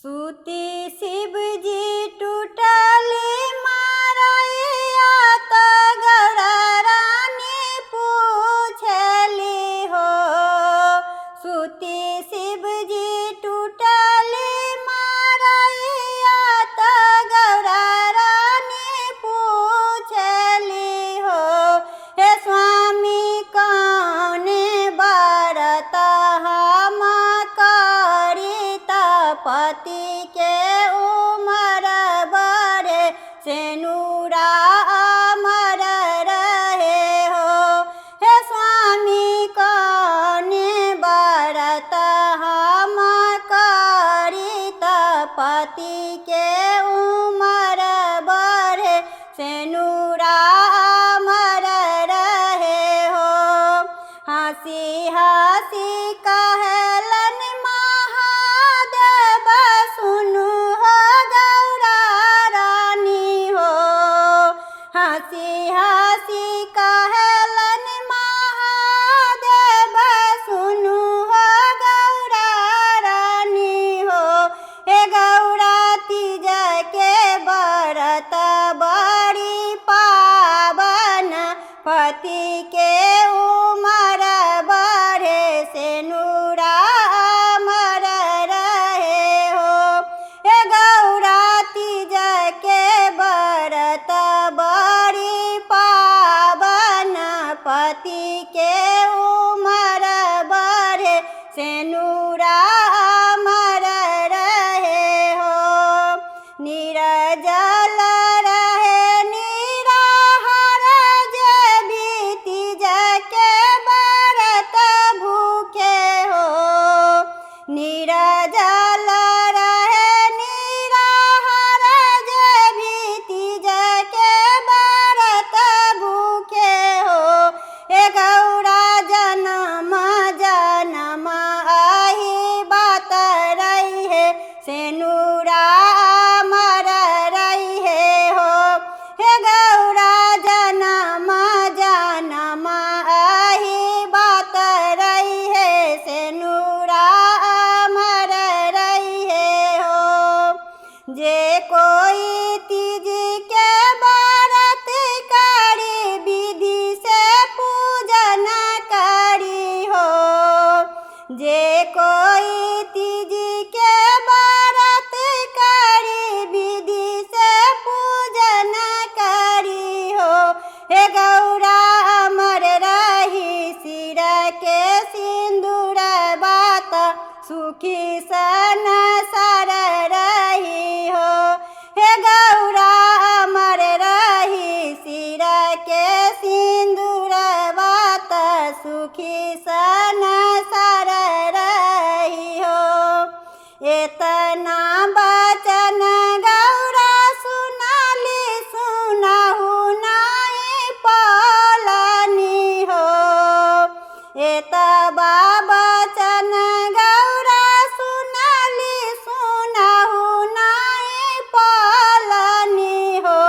सूती शिव जी टूटली मारैया त गौरा रानी पूछली हो। सूती शिव जी टूटली मारैया त गौरा रानी पूछली हो। हे स्वामी कौने बरत हम करी त पति के उमर बड़े सेनुरा अमर रहे हो। हे स्वामी कौने बरत हम करी त पति के उमर बड़े सेनुरा अमर रहे हो। हंसी हंसी कहलन महादेव सुनु हो गौरा रानी हो। हंसी हंसी कहलन महादेव सुनु हो गौरा रानी हो। हे गौरा तीज के बरत बड़ी पावन पति के उमर बढ़े सेनुरा अमर रहे हो। हे गौरा तीज के बरत बड़ी पावन पति के उमर बढ़े सेनुरा अमर रहे हो। निर्जल रहे निराहार जे भी तीज के बरत भूखे हो। निर्जल रहे निराहार जे भी तीज के बरत भूखे हो। हे गौरा जन्म जन्म आही बात रही है सेनुरा अमर रहे हो। हे गौरा जन्म जन्म आही बात रही है सेनुरा अमर रहे हो। जे कोई तीज के बरत करी विधि से पूजन करी हो। जे कोई तीज के बरत करी विधि से पूजन करी हो। हे गौरा अमर रही सिर के सिंदूर बात सुखी सन सर रही हो। हे गौरा अमर रही सिर के सिंदूर बात सुखी सन सर रही हो। एतना बचन गौरा सुनाली सुनहु नाई पालनी हो। एतबा बचन गौरा सुनाली सुनहु नाई पालनी हो।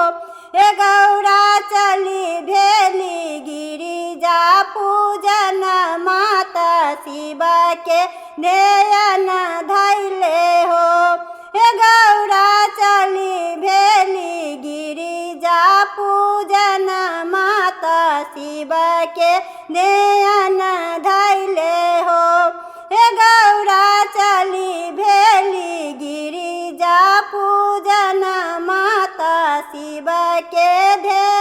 हे गौरा चली भेली गिरिजा पूजन माता शिव के ध्यान धैले हो। हे गौरा चली भेली गिरिजा पूजन माता शिव के ध्यान धैले हो। हे गौरा चली भेली गिरिजा पूजन माता शिव के ध्यान